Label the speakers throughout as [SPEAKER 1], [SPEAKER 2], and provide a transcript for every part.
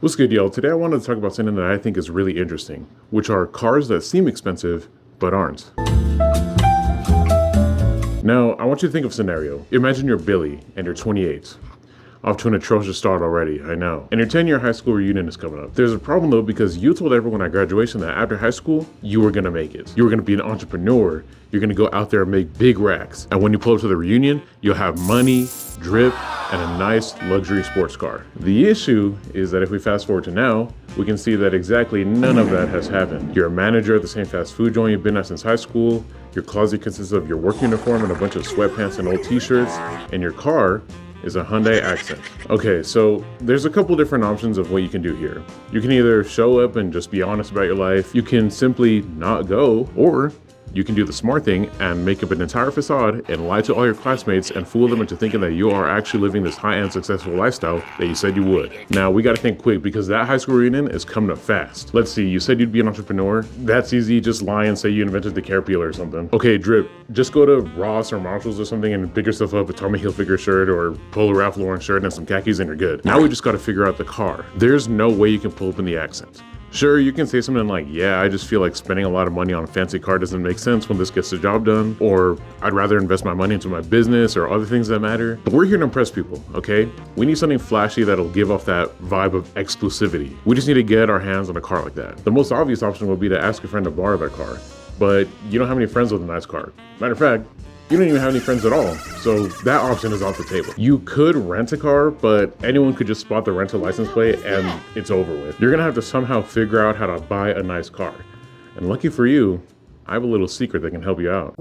[SPEAKER 1] What's good, y'all? Today I wanted to talk about something that I think is really interesting, which are cars that seem expensive, but aren't. Now, I want you to think of a scenario. Imagine you're Billy, and you're 28. Off to an atrocious start already, I know. And your 10-year high school reunion is coming up. There's a problem though, because you told everyone at graduation that after high school, you were gonna make it. You were gonna be an entrepreneur. You're gonna go out there and make big racks. And when you pull up to the reunion, you'll have money, drip, and a nice luxury sports car. The issue is that if we fast forward to now, we can see that exactly none of that has happened. You're a manager at the same fast food joint you've been at since high school. Your closet consists of your work uniform and a bunch of sweatpants and old t-shirts, and your car is a Hyundai Accent. Okay, so there's a couple different options of what you can do here. You can either show up and just be honest about your life, you can simply not go, or you can do the smart thing and make up an entire facade and lie to all your classmates and fool them into thinking that you are actually living this high-end successful lifestyle that you said you would. Now, we gotta think quick because that high school reunion is coming up fast. Let's see, you said you'd be an entrepreneur. That's easy, just lie and say you invented the care peeler or something. Okay, drip, just go to Ross or Marshalls or something and pick yourself up a Tommy Hilfiger shirt or Polo Ralph Lauren shirt and some khakis and you're good. Now we just gotta figure out the car. There's no way you can pull up in the Accent. Sure, you can say something like, yeah, I just feel like spending a lot of money on a fancy car doesn't make sense when this gets the job done, or I'd rather invest my money into my business or other things that matter. But we're here to impress people, okay? We need something flashy that'll give off that vibe of exclusivity. We just need to get our hands on a car like that. The most obvious option would be to ask a friend to borrow their car, but you don't have any friends with a nice car. Matter of fact, you don't even have any friends at all, so that option is off the table. You could rent a car, but anyone could just spot the rental license plate and it's over with. You're gonna have to somehow figure out how to buy a nice car. And lucky for you, I have a little secret that can help you out.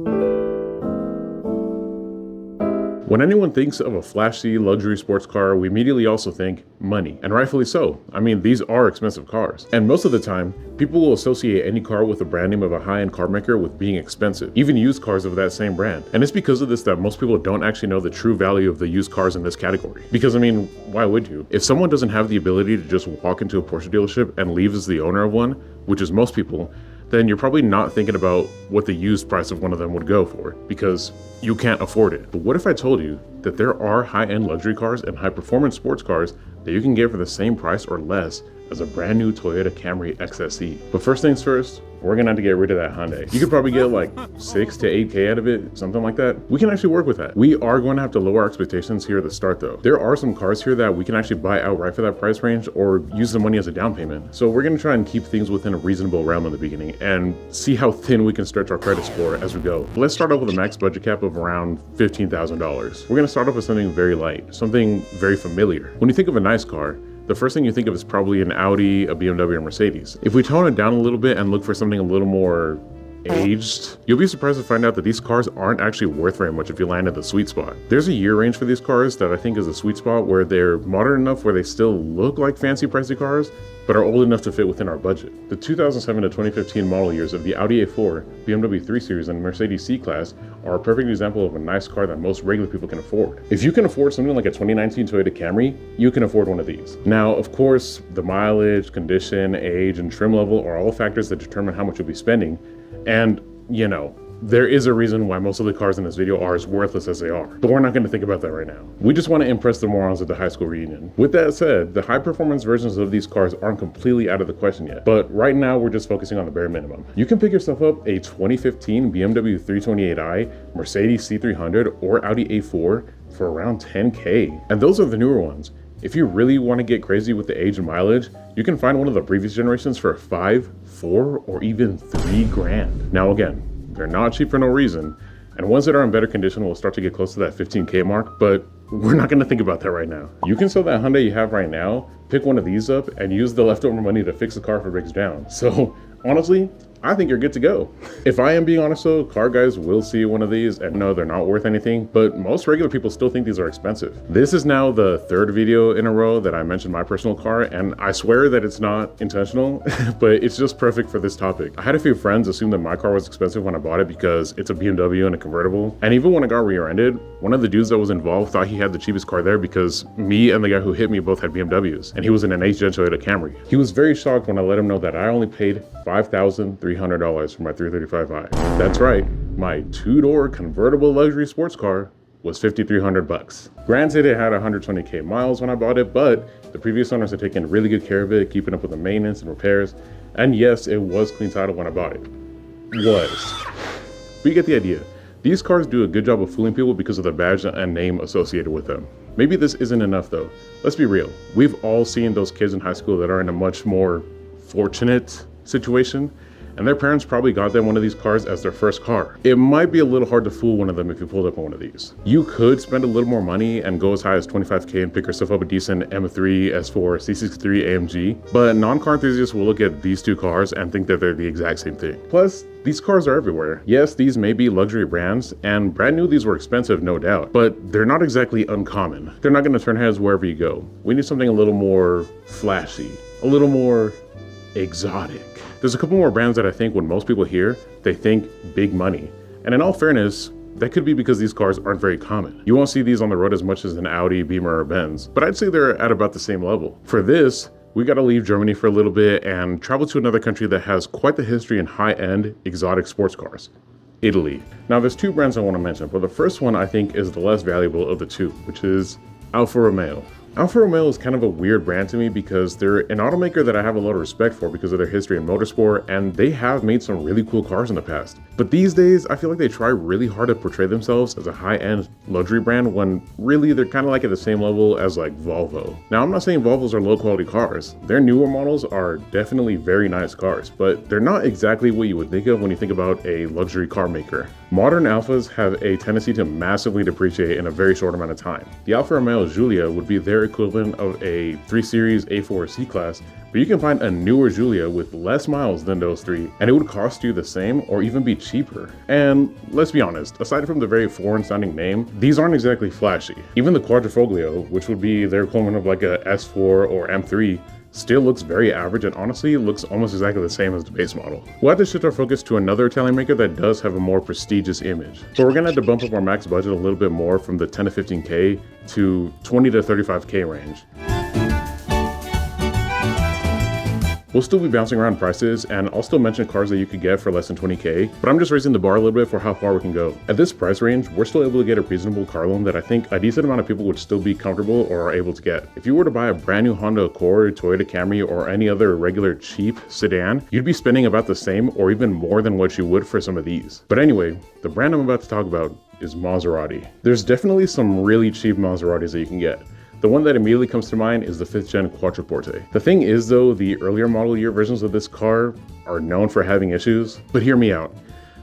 [SPEAKER 1] When anyone thinks of a flashy luxury sports car, we immediately also think money, and rightfully so. I mean, these are expensive cars. And most of the time, people will associate any car with the brand name of a high-end car maker with being expensive, even used cars of that same brand. And it's because of this that most people don't actually know the true value of the used cars in this category. Because I mean, why would you? If someone doesn't have the ability to just walk into a Porsche dealership and leave as the owner of one, which is most people, then you're probably not thinking about what the used price of one of them would go for, because you can't afford it. But what if I told you that there are high-end luxury cars and high-performance sports cars that you can get for the same price or less as a brand new Toyota Camry XSE? But first things first, we're gonna have to get rid of that Hyundai. You could probably get like 6 to 8K out of it, something like that. We can actually work with that. We are going to have to lower our expectations here at the start though. There are some cars here that we can actually buy outright for that price range or use the money as a down payment. So we're gonna try and keep things within a reasonable realm in the beginning and see how thin we can stretch our credit score as we go. But let's start off with a max budget cap of around $15,000. We're gonna start off with something very light, something very familiar. When you think of a nice car, the first thing you think of is probably an Audi, a BMW, or Mercedes. If we tone it down a little bit and look for something a little more aged, you'll be surprised to find out that these cars aren't actually worth very much if you land at the sweet spot. There's a year range for these cars that I think is a sweet spot where they're modern enough where they still look like fancy pricey cars, but are old enough to fit within our budget. The 2007 to 2015 model years of the Audi A4, BMW 3 Series, and Mercedes C-Class are a perfect example of a nice car that most regular people can afford. If you can afford something like a 2019 Toyota Camry, you can afford one of these. Now, of course, the mileage, condition, age, and trim level are all factors that determine how much you'll be spending. And, you know, there is a reason why most of the cars in this video are as worthless as they are, but we're not going to think about that right now. We just want to impress the morons at the high school reunion. With that said, the high performance versions of these cars aren't completely out of the question yet, but right now we're just focusing on the bare minimum. You can pick yourself up a 2015 BMW 328i, Mercedes C300, or Audi A4 for around 10K, and those are the newer ones. If you really want to get crazy with the age and mileage, you can find one of the previous generations for 5, 4, or even 3 grand. Now again, they're not cheap for no reason, and ones that are in better condition will start to get close to that 15K mark, but we're not going to think about that right now. You can sell that Hyundai you have right now, pick one of these up, and use the leftover money to fix the car if it breaks down. So honestly, I think you're good to go. If I am being honest though, car guys will see one of these and know they're not worth anything, but most regular people still think these are expensive. This is now the 3rd video in a row that I mentioned my personal car, and I swear that it's not intentional, but it's just perfect for this topic. I had a few friends assume that my car was expensive when I bought it because it's a BMW and a convertible, and even when it got rear-ended, one of the dudes that was involved thought he had the cheapest car there because me and the guy who hit me both had BMWs, and he was in an 8th gen Toyota Camry. He was very shocked when I let him know that I only paid $5,300 for my 335i. That's right, my 2-door convertible luxury sports car was 5,300 bucks. Granted, it had 120k miles when I bought it, but the previous owners had taken really good care of it, keeping up with the maintenance and repairs. And yes, it was clean title when I bought it. But you get the idea. These cars do a good job of fooling people because of the badge and name associated with them. Maybe this isn't enough though. Let's be real. We've all seen those kids in high school that are in a much more fortunate situation, and their parents probably got them one of these cars as their first car. It might be a little hard to fool one of them if you pulled up on one of these. You could spend a little more money and go as high as 25k and pick yourself up a decent M3, S4, C63 AMG, but non-car enthusiasts will look at these two cars and think that they're the exact same thing. Plus, these cars are everywhere. Yes, these may be luxury brands, and brand new these were expensive, no doubt, but they're not exactly uncommon. They're not gonna turn heads wherever you go. We need something a little more flashy, a little more exotic. There's a couple more brands that I think when most people hear, they think big money. And in all fairness, that could be because these cars aren't very common. You won't see these on the road as much as an Audi, Beamer, or Benz, but I'd say they're at about the same level. For this, we gotta leave Germany for a little bit and travel to another country that has quite the history in high-end exotic sports cars. Italy. Now there's two brands I want to mention, but the first one I think is the less valuable of the two, which is Alfa Romeo. Alfa Romeo is kind of a weird brand to me because they're an automaker that I have a lot of respect for because of their history in motorsport, and they have made some really cool cars in the past. But these days, I feel like they try really hard to portray themselves as a high-end luxury brand when really they're kind of like at the same level as like Volvo. Now, I'm not saying Volvos are low-quality cars. Their newer models are definitely very nice cars, but they're not exactly what you would think of when you think about a luxury car maker. Modern Alfas have a tendency to massively depreciate in a very short amount of time. The Alfa Romeo Giulia would be their equivalent of a 3 Series A4 or C-Class, but you can find a newer Giulia with less miles than those three, and it would cost you the same or even be cheaper. And let's be honest, aside from the very foreign-sounding name, these aren't exactly flashy. Even the Quadrifoglio, which would be their equivalent of like a S4 or M3, still looks very average and honestly looks almost exactly the same as the base model. We'll have to shift our focus to another Italian maker that does have a more prestigious image. But we're gonna have to bump up our max budget a little bit more from the 10 to 15k to 20 to 35k range. We'll still be bouncing around prices, and I'll still mention cars that you could get for less than 20k, but I'm just raising the bar a little bit for how far we can go. At this price range, we're still able to get a reasonable car loan that I think a decent amount of people would still be comfortable or are able to get. If you were to buy a brand new Honda Accord, Toyota Camry, or any other regular cheap sedan, you'd be spending about the same or even more than what you would for some of these. But anyway, the brand I'm about to talk about is Maserati. There's definitely some really cheap Maseratis that you can get. The one that immediately comes to mind is the 5th gen Quattroporte. The thing is though, the earlier model year versions of this car are known for having issues, but hear me out.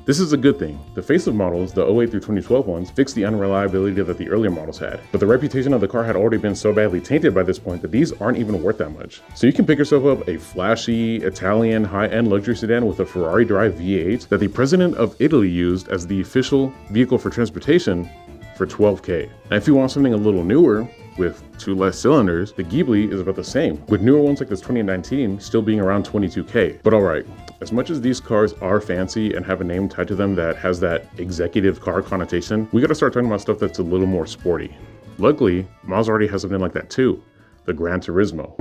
[SPEAKER 1] This is a good thing. The facelift models, the 08 through 2012 ones, fixed the unreliability that the earlier models had, but the reputation of the car had already been so badly tainted by this point that these aren't even worth that much. So you can pick yourself up a flashy, Italian, high-end luxury sedan with a Ferrari drive V8 that the president of Italy used as the official vehicle for transportation for 12k. Now if you want something a little newer, with 2 less cylinders, the Ghibli is about the same, with newer ones like this 2019 still being around 22k. But alright, as much as these cars are fancy and have a name tied to them that has that executive car connotation, we gotta start talking about stuff that's a little more sporty. Luckily, Maserati has something like that too, the Gran Turismo.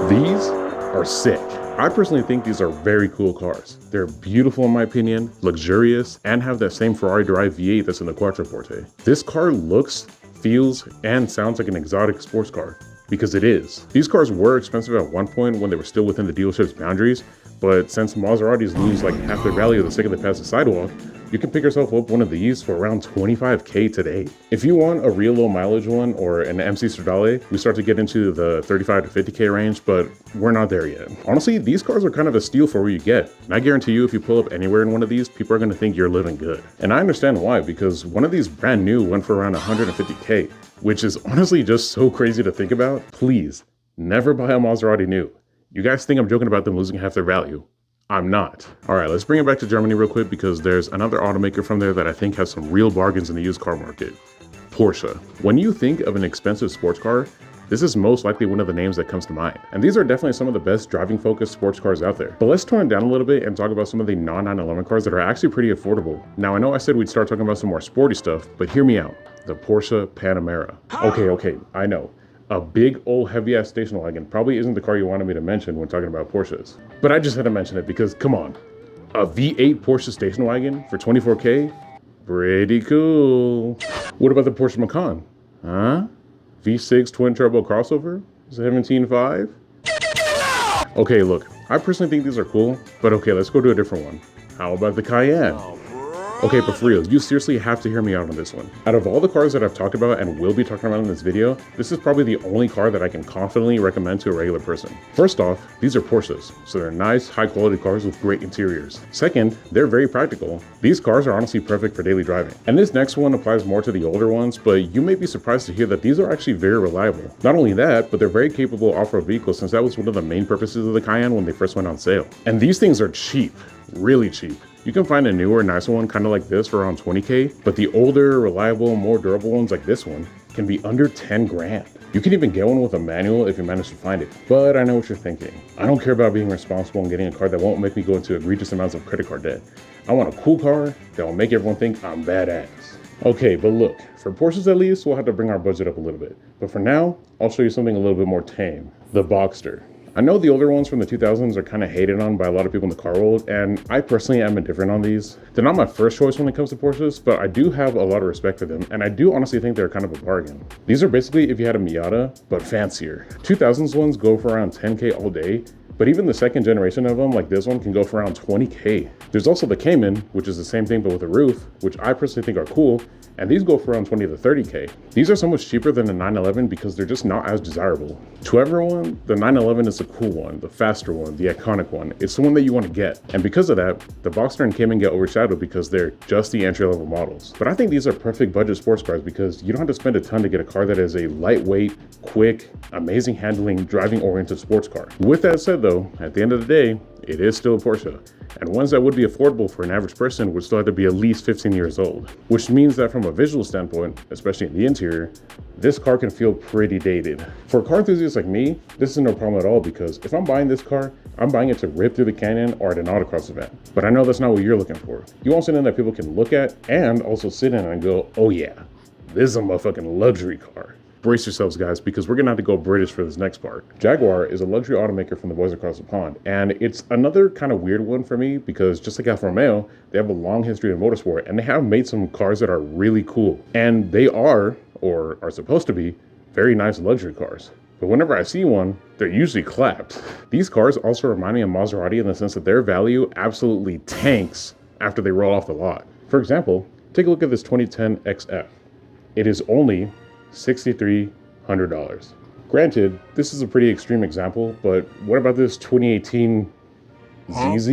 [SPEAKER 1] These are sick. I personally think these are very cool cars. They're beautiful in my opinion, luxurious, and have that same Ferrari drive V8 that's in the Quattroporte. This car looks, feels, and sounds like an exotic sports car, because it is. These cars were expensive at one point when they were still within the dealership's boundaries, but since Maseratis lose like half their value the second they pass the sidewalk, you can pick yourself up one of these for around 25k today. If you want a real low mileage one or an MC Stradale, we start to get into the 35 to 50k range, but we're not there yet. Honestly, these cars are kind of a steal for what you get. And I guarantee you, if you pull up anywhere in one of these, people are gonna think you're living good. And I understand why, because one of these brand new went for around 150k, which is honestly just so crazy to think about. Please, never buy a Maserati new. You guys think I'm joking about them losing half their value. I'm not. All right, let's bring it back to Germany real quick because there's another automaker from there that I think has some real bargains in the used car market. Porsche. When you think of an expensive sports car, this is most likely one of the names that comes to mind. And these are definitely some of the best driving focused sports cars out there. But let's tone it down a little bit and talk about some of the non-911 cars that are actually pretty affordable. Now I know I said we'd start talking about some more sporty stuff, but hear me out. The Porsche Panamera. Okay, I know. A big old heavy ass station wagon probably isn't the car you wanted me to mention when talking about Porsches. But I just had to mention it because come on, a V8 Porsche station wagon for 24K? Pretty cool. What about the Porsche Macan? Huh? V6 twin turbo crossover? 17.5? Okay, look, I personally think these are cool, but okay, let's go to a different one. How about the Cayenne? Okay, but for real, you seriously have to hear me out on this one. Out of all the cars that I've talked about and will be talking about in this video, this is probably the only car that I can confidently recommend to a regular person. First off, these are Porsches, so they're nice, high quality cars with great interiors. Second, they're very practical. These cars are honestly perfect for daily driving. And this next one applies more to the older ones, but you may be surprised to hear that these are actually very reliable. Not only that, but they're very capable off-road vehicles since that was one of the main purposes of the Cayenne when they first went on sale. And these things are cheap, really cheap. You can find a newer, nicer one kind of like this for around 20K, but the older, reliable, more durable ones like this one can be under 10 grand. You can even get one with a manual if you manage to find it. But I know what you're thinking. I don't care about being responsible and getting a car that won't make me go into egregious amounts of credit card debt. I want a cool car that will make everyone think I'm badass. Okay, but look, for Porsches at least, we'll have to bring our budget up a little bit. But for now, I'll show you something a little bit more tame. The Boxster. I know the older ones from the 2000s are kind of hated on by a lot of people in the car world, and I personally am indifferent on these. They're not my first choice when it comes to Porsches, but I do have a lot of respect for them, and I do honestly think they're kind of a bargain. These are basically if you had a Miata, but fancier. 2000s ones go for around 10K all day, but even the second generation of them, like this one, can go for around 20K. There's also the Cayman, which is the same thing but with a roof, which I personally think are cool, and these go for around 20 to 30K. These are so much cheaper than the 911 because they're just not as desirable. To everyone, the 911 is the cool one, the faster one, the iconic one. It's the one that you want to get. And because of that, the Boxster and Cayman get overshadowed because they're just the entry-level models. But I think these are perfect budget sports cars because you don't have to spend a ton to get a car that is a lightweight, quick, amazing handling, driving-oriented sports car. With that said though, at the end of the day, it is still a Porsche. And ones that would be affordable for an average person would still have to be at least 15 years old. Which means that from a visual standpoint, especially in the interior, this car can feel pretty dated. For car enthusiasts like me, this is no problem at all because if I'm buying this car, I'm buying it to rip through the canyon or at an autocross event. But I know that's not what you're looking for. You want something that people can look at and also sit in and go, oh yeah, this is a motherfucking luxury car. Brace yourselves guys, because we're gonna have to go British for this next part. Jaguar is a luxury automaker from the boys across the pond, and it's another kind of weird one for me because just like Alfa Romeo, they have a long history in motorsport and they have made some cars that are really cool. And they are, or are supposed to be, very nice luxury cars. But whenever I see one, they're usually clapped. These cars also remind me of Maserati in the sense that their value absolutely tanks after they roll off the lot. For example, take a look at this 2010 XF. It is only $6,300. Granted, this is a pretty extreme example, but what about this 2018 ZZ?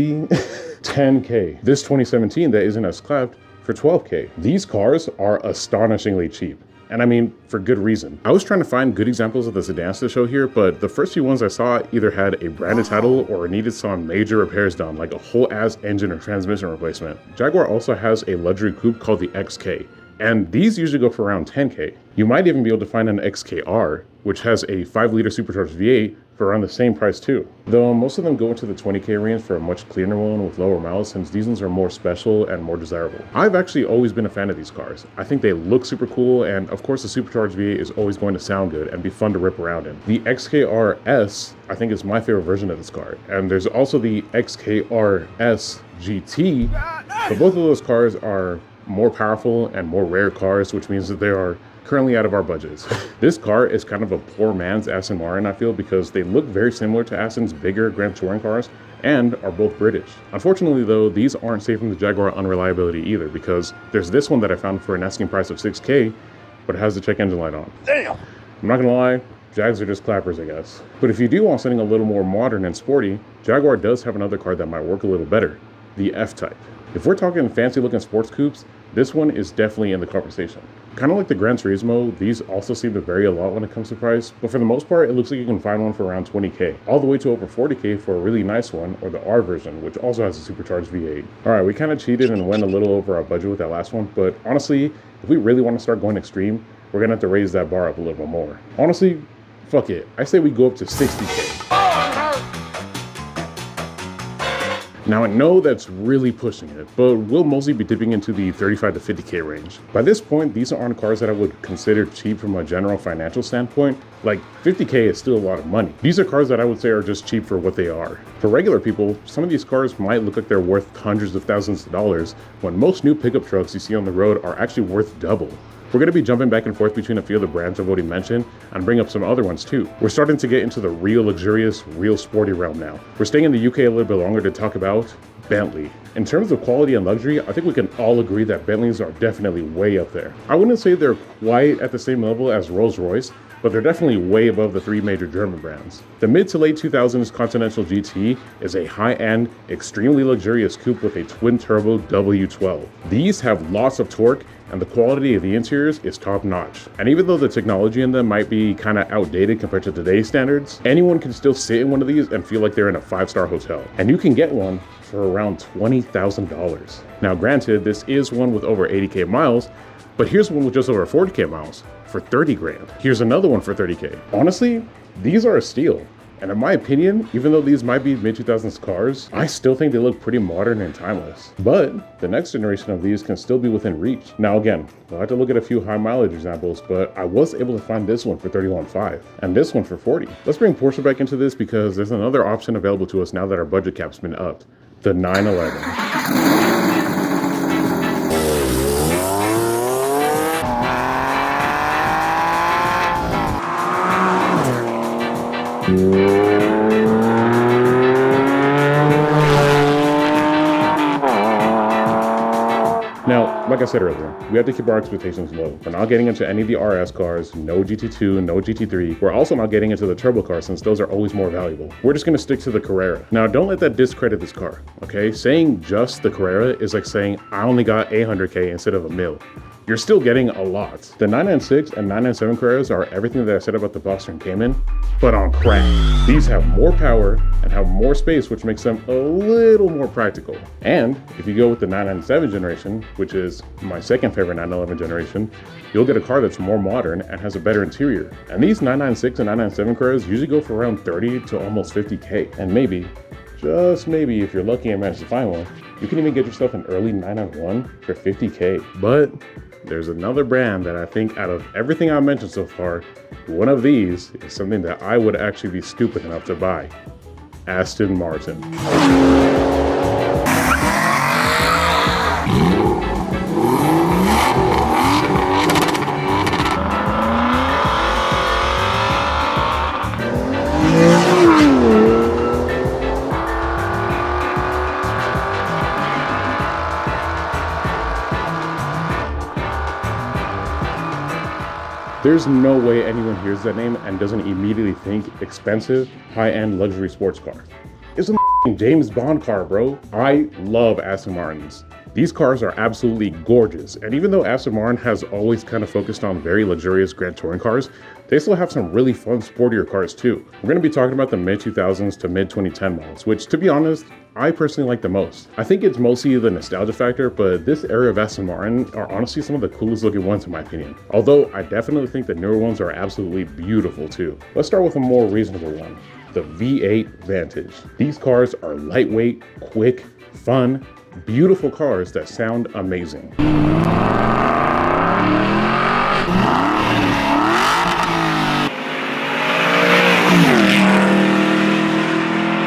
[SPEAKER 1] 10K. This 2017 that isn't as clapped for 12K. These cars are astonishingly cheap. And I mean, for good reason. I was trying to find good examples of the sedans to show here, but the first few ones I saw either had a branded title or needed some major repairs done, like a whole ass engine or transmission replacement. Jaguar also has a luxury coupe called the XK. And these usually go for around 10K. You might even be able to find an XKR, which has a 5-liter supercharged V8 for around the same price too. Though most of them go into the 20K range for a much cleaner one with lower miles since these ones are more special and more desirable. I've actually always been a fan of these cars. I think they look super cool, and of course the supercharged V8 is always going to sound good and be fun to rip around in. The XKRS I think is my favorite version of this car, and there's also the XKRS GT, but both of those cars are more powerful and more rare cars, which means that they are currently out of our budgets. This car is kind of a poor man's Aston Martin, I feel, because they look very similar to Aston's bigger Grand Touring cars and are both British. Unfortunately though, these aren't safe from the Jaguar unreliability either, because there's this one that I found for an asking price of 6K, but it has the check engine light on. Damn! I'm not gonna lie, Jags are just clappers, I guess. But if you do want something a little more modern and sporty, Jaguar does have another car that might work a little better, the F-Type. If we're talking fancy looking sports coupes, this one is definitely in the conversation. Kind of like the Gran Turismo, these also seem to vary a lot when it comes to price, but for the most part, it looks like you can find one for around 20K, all the way to over 40K for a really nice one, or the R version, which also has a supercharged V8. All right, we kind of cheated and went a little over our budget with that last one, but honestly, if we really want to start going extreme, we're gonna have to raise that bar up a little bit more. Honestly, fuck it. I say we go up to 60K. Now I know that's really pushing it, but we'll mostly be dipping into the 35 to 50K range. By this point, these aren't cars that I would consider cheap from a general financial standpoint. Like 50K is still a lot of money. These are cars that I would say are just cheap for what they are. For regular people, some of these cars might look like they're worth hundreds of thousands of dollars when most new pickup trucks you see on the road are actually worth double. We're going to be jumping back and forth between a few of the brands I've already mentioned and bring up some other ones too. We're starting to get into the real luxurious, real sporty realm now. We're staying in the UK a little bit longer to talk about Bentley. In terms of quality and luxury, I think we can all agree that Bentleys are definitely way up there. I wouldn't say they're quite at the same level as Rolls-Royce, but they're definitely way above the three major German brands. The mid to late 2000s Continental GT is a high-end, extremely luxurious coupe with a twin-turbo W12. These have lots of torque, and the quality of the interiors is top-notch. And even though the technology in them might be kind of outdated compared to today's standards, anyone can still sit in one of these and feel like they're in a 5-star hotel. And you can get one for around $20,000. Now granted, this is one with over 80K miles, but here's one with just over 40K miles for 30 grand. Here's another one for 30K. Honestly, these are a steal. And in my opinion, even though these might be mid-2000s cars, I still think they look pretty modern and timeless. But the next generation of these can still be within reach. Now again, we'll have to look at a few high mileage examples, but I was able to find this one for 31.5 and this one for 40. Let's bring Porsche back into this because there's another option available to us now that our budget cap's been upped. The 911. Now, like I said earlier, we have to keep our expectations low. We're not getting into any of the RS cars, no GT2, no GT3. We're also not getting into the turbo cars since those are always more valuable. We're just gonna stick to the Carrera. Now, don't let that discredit this car, okay? Saying just the Carrera is like saying I only got 800K instead of a mil. You're still getting a lot. The 996 and 997 Carreras are everything that I said about the Boxster and Cayman, but on crack. These have more power and have more space, which makes them a little more practical. And if you go with the 997 generation, which is my second favorite 911 generation, you'll get a car that's more modern and has a better interior. And these 996 and 997 Carreras usually go for around 30 to almost 50K. And maybe, just maybe, if you're lucky and manage to find one, you can even get yourself an early 991 for 50K. But there's another brand that I think out of everything I've mentioned so far, one of these is something that I would actually be stupid enough to buy. Aston Martin. There's no way anyone hears that name and doesn't immediately think expensive, high-end luxury sports car. It's a James Bond car, bro. I love Aston Martins. These cars are absolutely gorgeous, and even though Aston Martin has always kind of focused on very luxurious Grand Touring cars, they still have some really fun, sportier cars too. We're going to be talking about the mid-2000s to mid-2010 models, which, to be honest, I personally like the most. I think it's mostly the nostalgia factor, but this era of Aston Martin are honestly some of the coolest looking ones in my opinion. Although I definitely think the newer ones are absolutely beautiful too. Let's start with a more reasonable one, the V8 Vantage. These cars are lightweight, quick, fun, beautiful cars that sound amazing.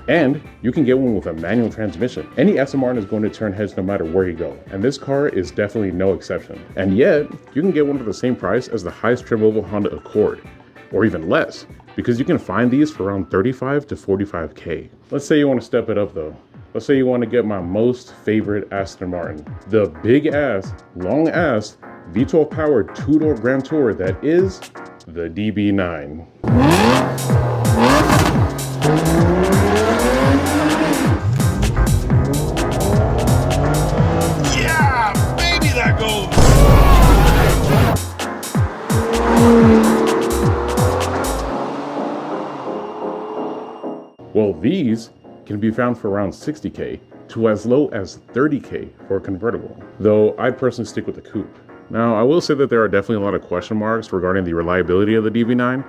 [SPEAKER 1] And you can get one with a manual transmission. Any Aston Martin is going to turn heads no matter where you go, and this car is definitely no exception. And yet, you can get one for the same price as the highest trim-level Honda Accord, or even less, because you can find these for around 35 to 45K. Let's say you want to step it up though. Let's say you want to get my most favorite Aston Martin, the big ass, long ass, V12 powered two-door Grand Tourer that is the DB9. Well, these can be found for around 60K to as low as 30K for a convertible, though I'd personally stick with the coupe. Now, I will say that there are definitely a lot of question marks regarding the reliability of the DB9,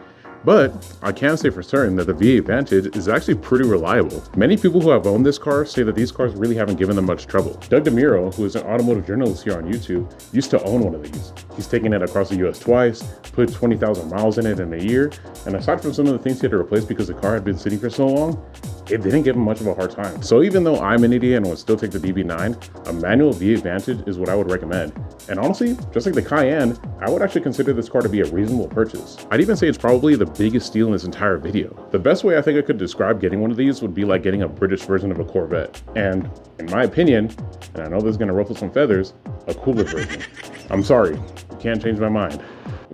[SPEAKER 1] But I can say for certain that the V8 Vantage is actually pretty reliable. Many people who have owned this car say that these cars really haven't given them much trouble. Doug DeMuro, who is an automotive journalist here on YouTube, used to own one of these. He's taken it across the US twice, put 20,000 miles in it in a year, and aside from some of the things he had to replace because the car had been sitting for so long, it didn't give him much of a hard time. So even though I'm an idiot and would still take the DB9, a manual V8 Vantage is what I would recommend. And honestly, just like the Cayenne, I would actually consider this car to be a reasonable purchase. I'd even say it's probably the biggest steal in this entire video. The best way I think I could describe getting one of these would be like getting a British version of a Corvette. And in my opinion, and I know this is gonna ruffle some feathers, a cooler version. I'm sorry, you can't change my mind.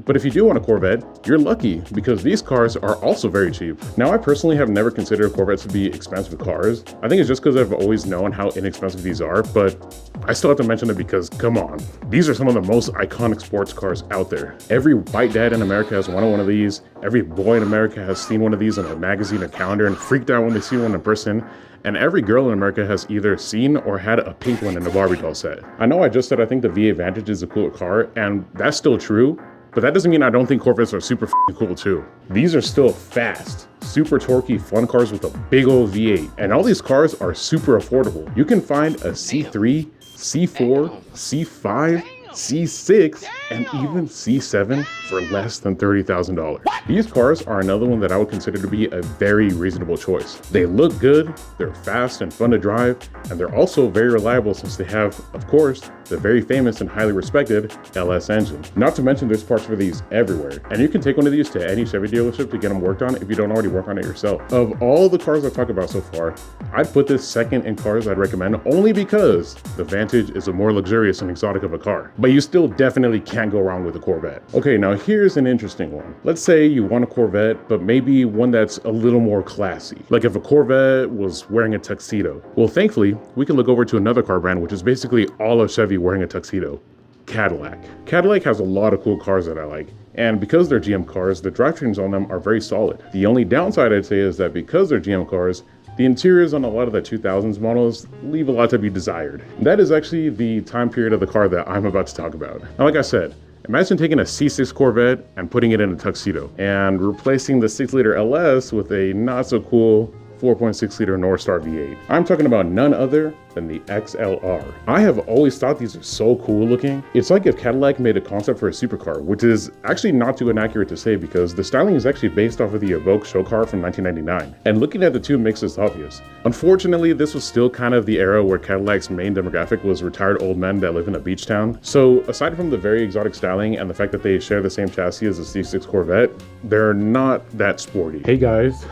[SPEAKER 1] But if you do want a Corvette, you're lucky because these cars are also very cheap. Now, I personally have never considered Corvettes to be expensive cars. I think it's just because I've always known how inexpensive these are, but I still have to mention it because, come on, these are some of the most iconic sports cars out there. Every white dad in America has wanted one of these. Every boy in America has seen one of these in a magazine or calendar and freaked out when they see one in person. And every girl in America has either seen or had a pink one in a Barbie doll set. I know I just said I think the V8 Vantage is a cooler car, and that's still true. But that doesn't mean I don't think Corvettes are super cool too. These are still fast, super torquey, fun cars with a big old V8. And all these cars are super affordable. You can find a C3, C4, C5, C6, and even C7 for less than $30,000. These cars are another one that I would consider to be a very reasonable choice. They look good, they're fast and fun to drive, and they're also very reliable since they have, of course, the very famous and highly respected LS engine. Not to mention there's parts for these everywhere, and you can take one of these to any Chevy dealership to get them worked on if you don't already work on it yourself. Of all the cars I've talked about so far, I'd put this second in cars I'd recommend only because the Vantage is a more luxurious and exotic of a car. But you still definitely can't go wrong with a Corvette. Okay, now here's an interesting one. Let's say you want a Corvette, but maybe one that's a little more classy. Like if a Corvette was wearing a tuxedo. Well, thankfully, we can look over to another car brand, which is basically all of Chevy wearing a tuxedo. Cadillac. Cadillac has a lot of cool cars that I like. And because they're GM cars, the drivetrains on them are very solid. The only downside I'd say is that because they're GM cars, the interiors on a lot of the 2000s models leave a lot to be desired. That is actually the time period of the car that I'm about to talk about. Now, like I said, imagine taking a C6 Corvette and putting it in a tuxedo and replacing the 6-liter LS with a not so cool 4.6-liter Northstar V8. I'm talking about none other than the XLR. I have always thought these are so cool looking. It's like if Cadillac made a concept for a supercar, which is actually not too inaccurate to say because the styling is actually based off of the Evoque show car from 1999. And looking at the two makes this obvious. Unfortunately, this was still kind of the era where Cadillac's main demographic was retired old men that live in a beach town. So aside from the very exotic styling and the fact that they share the same chassis as a C6 Corvette, they're not that sporty. Hey guys.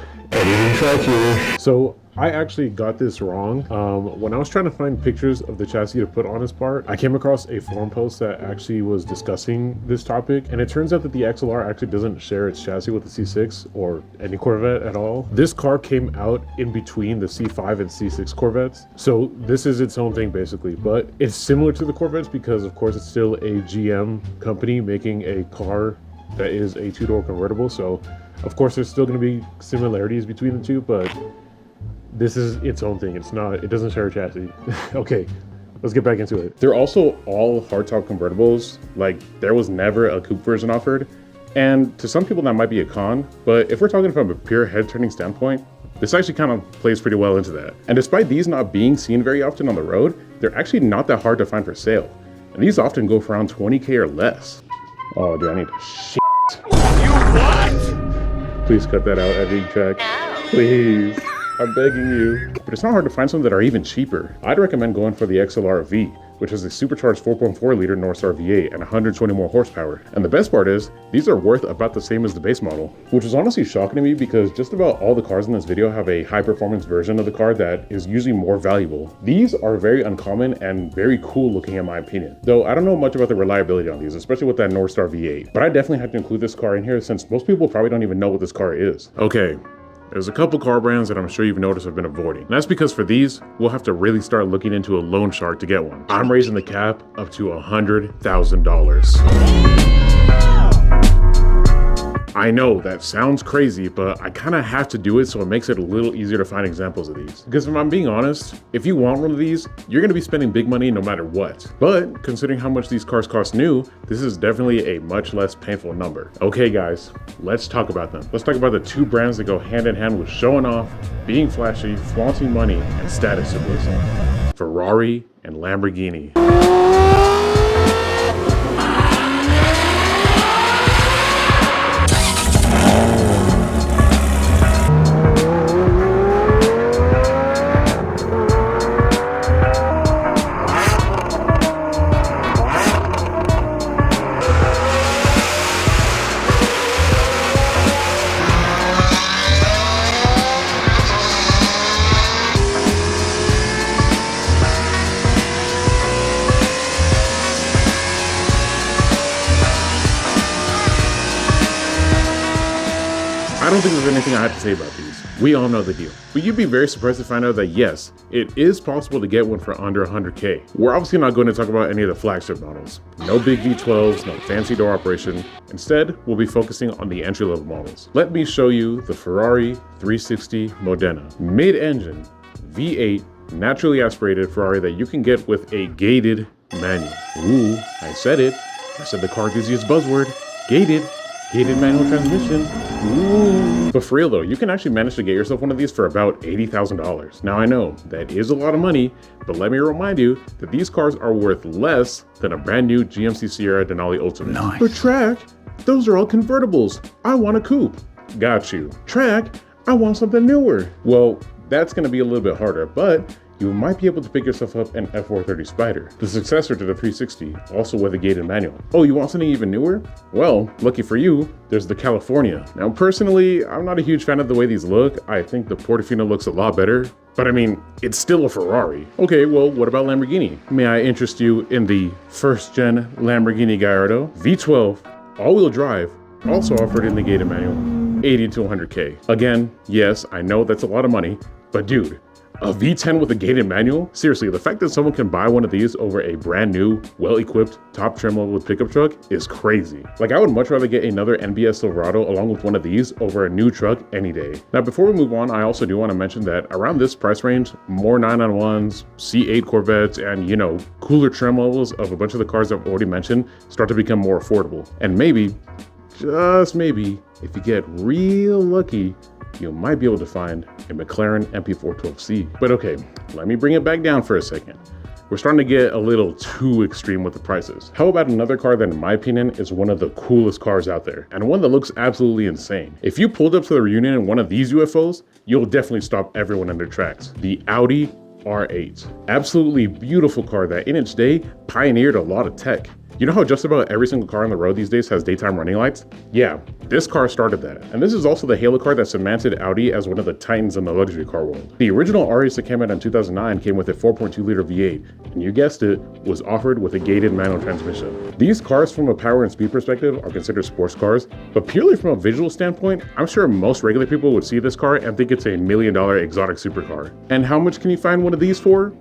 [SPEAKER 1] So I actually got this wrong. When I was trying to find pictures of the chassis to put on this part, I came across a forum post that actually was discussing this topic, and it turns out that the XLR actually doesn't share its chassis with the C6 or any Corvette at all. This car came out in between the C5 and C6 Corvettes, so this is its own thing basically, but it's similar to the Corvettes because of course it's still a GM company making a car that is a two-door convertible, so of course there's still going to be similarities between the two, but this is its own thing. It doesn't share a chassis. Okay, let's get back into it. They're also all hardtop convertibles. Like there was never a coupe version offered. And to some people that might be a con, but if we're talking from a pure head turning standpoint, this actually kind of plays pretty well into that. And despite these not being seen very often on the road, they're actually not that hard to find for sale. And these often go for around 20K or less. Oh, dude, I need to shit. You what? Please cut that out, editing track. Please. I'm begging you. But it's not hard to find some that are even cheaper. I'd recommend going for the XLR V, which has a supercharged 4.4-liter Northstar V8 and 120 more horsepower. And the best part is, these are worth about the same as the base model, which is honestly shocking to me because just about all the cars in this video have a high-performance version of the car that is usually more valuable. These are very uncommon and very cool looking in my opinion. Though I don't know much about the reliability on these, especially with that Northstar V8. But I definitely had to include this car in here since most people probably don't even know what this car is. Okay. There's a couple car brands that I'm sure you've noticed I've been avoiding. And that's because for these, we'll have to really start looking into a loan shark to get one. I'm raising the cap up to $100,000. I know that sounds crazy, but I kind of have to do it so it makes it a little easier to find examples of these. Because if I'm being honest, if you want one of these, you're going to be spending big money no matter what. But considering how much these cars cost new, this is definitely a much less painful number. Okay guys, let's talk about them. Let's talk about the two brands that go hand in hand with showing off, being flashy, flaunting money, and status symbolism. Ferrari and Lamborghini. I don't think there's anything I have to say about these. We all know the deal. But you'd be very surprised to find out that yes, it is possible to get one for under 100K. We're obviously not going to talk about any of the flagship models. No big V12s, no fancy door operation. Instead, we'll be focusing on the entry-level models. Let me show you the Ferrari 360 Modena. Mid-engine, V8, naturally aspirated Ferrari that you can get with a gated manual. Ooh, I said it. I said the car enthusiast buzzword, gated. Gated manual transmission. Ooh. But for real though, you can actually manage to get yourself one of these for about $80,000. Now I know, that is a lot of money, but let me remind you that these cars are worth less than a brand new GMC Sierra Denali Ultimate.
[SPEAKER 2] Nice.
[SPEAKER 1] But Track, those are all convertibles. I want a coupe. Got you. Track, I want something newer. Well, that's gonna be a little bit harder, but you might be able to pick yourself up an F430 Spider, the successor to the 360, also with a gated manual. Oh, you want something even newer? Well, lucky for you, there's the California. Now, personally, I'm not a huge fan of the way these look. I think the Portofino looks a lot better, but I mean, it's still a Ferrari. Okay, well, what about Lamborghini? May I interest you in the first-gen Lamborghini Gallardo? V12, all-wheel drive, also offered in the gated manual, 80 to 100K. Again, yes, I know that's a lot of money, but dude, a V10 with a gated manual? Seriously, the fact that someone can buy one of these over a brand new, well-equipped, top trim level pickup truck is crazy. Like, I would much rather get another NBS Silverado along with one of these over a new truck any day. Now, before we move on, I also do want to mention that around this price range, more 991s, C8 Corvettes, and, you know, cooler trim levels of a bunch of the cars I've already mentioned start to become more affordable. And maybe, just maybe, if you get real lucky, you might be able to find a McLaren MP412C. But okay, let me bring it back down for a second. We're starting to get a little too extreme with the prices. How about another car that in my opinion is one of the coolest cars out there, and one that looks absolutely insane. If you pulled up to the reunion in one of these UFOs, you'll definitely stop everyone in their tracks. The Audi R8. Absolutely beautiful car that in its day pioneered a lot of tech. You know how just about every single car on the road these days has daytime running lights? Yeah, this car started that. And this is also the halo car that cemented Audi as one of the titans in the luxury car world. The original R8 that came out in 2009 came with a 4.2 liter V8, and you guessed it, was offered with a gated manual transmission. These cars from a power and speed perspective are considered sports cars, but purely from a visual standpoint, I'm sure most regular people would see this car and think it's a $1 million exotic supercar. And how much can you find one of these for?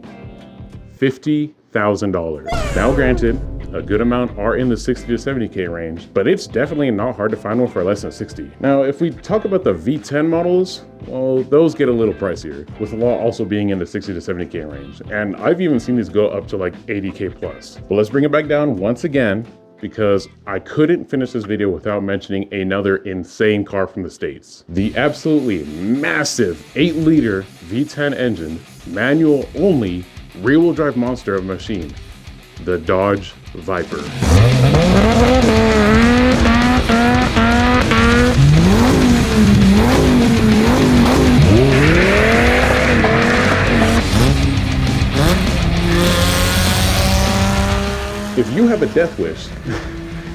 [SPEAKER 1] $50,000. Now granted, a good amount are in the 60 to 70K range, but it's definitely not hard to find one for less than 60. Now, if we talk about the V10 models, well, those get a little pricier, with the law also being in the 60 to 70K range. And I've even seen these go up to like 80K plus. But let's bring it back down once again, because I couldn't finish this video without mentioning another insane car from the States. The absolutely massive 8-liter V10 engine, manual only, rear-wheel drive monster of a machine, the Dodge Viper. If you have a death wish,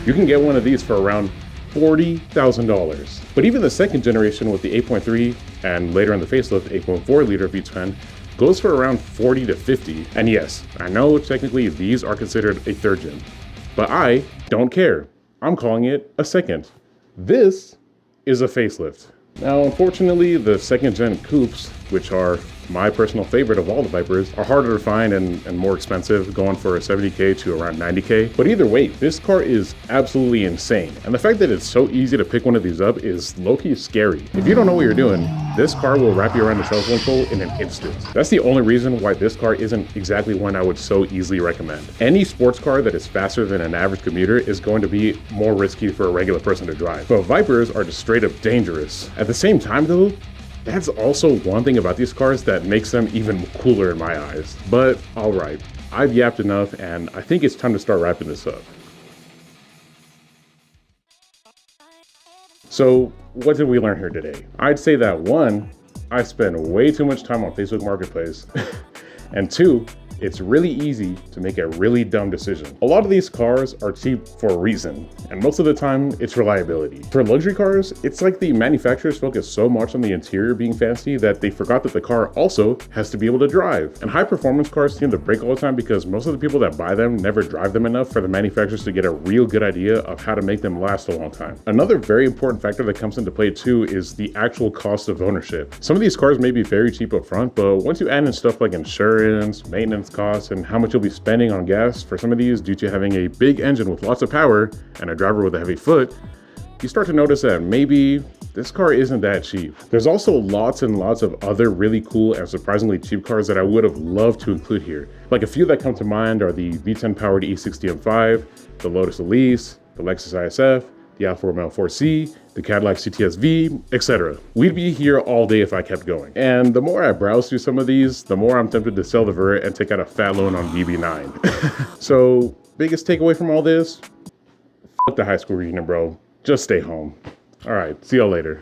[SPEAKER 1] you can get one of these for around $40,000. But even the second generation with the 8.3 and later in the facelift 8.4 liter V10 goes for around 40 to 50. And yes, I know technically these are considered a third gen, but I don't care. I'm calling it a second. This is a facelift. Now, unfortunately, the second gen coupes which are my personal favorite of all the Vipers, are harder to find and more expensive, going for 70K to around 90K. But either way, this car is absolutely insane. And the fact that it's so easy to pick one of these up is low-key scary. If you don't know what you're doing, this car will wrap you around the telephone pole in an instant. That's the only reason why this car isn't exactly one I would so easily recommend. Any sports car that is faster than an average commuter is going to be more risky for a regular person to drive. But Vipers are just straight up dangerous. At the same time though, that's also one thing about these cars that makes them even cooler in my eyes. But alright, I've yapped enough and I think it's time to start wrapping this up. So what did we learn here today? I'd say that 1, I spend way too much time on Facebook Marketplace, and 2, it's really easy to make a really dumb decision. A lot of these cars are cheap for a reason, and most of the time it's reliability. For luxury cars, it's like the manufacturers focus so much on the interior being fancy that they forgot that the car also has to be able to drive. And high performance cars tend to break all the time because most of the people that buy them never drive them enough for the manufacturers to get a real good idea of how to make them last a long time. Another very important factor that comes into play too is the actual cost of ownership. Some of these cars may be very cheap up front, but once you add in stuff like insurance, maintenance costs, and how much you'll be spending on gas for some of these due to having a big engine with lots of power and a driver with a heavy foot, you start to notice that maybe this car isn't that cheap. There's also lots and lots of other really cool and surprisingly cheap cars that I would have loved to include here. Like a few that come to mind are the V10 powered E60 M5, the Lotus Elise, the Lexus ISF, the Alfa Romeo 4C, the Cadillac CTS-V, etc. We'd be here all day if I kept going. And the more I browse through some of these, the more I'm tempted to sell the Virga and take out a fat loan on VB9. So, biggest takeaway from all this? Fuck the high school reunion, bro. Just stay home. All right, see y'all later.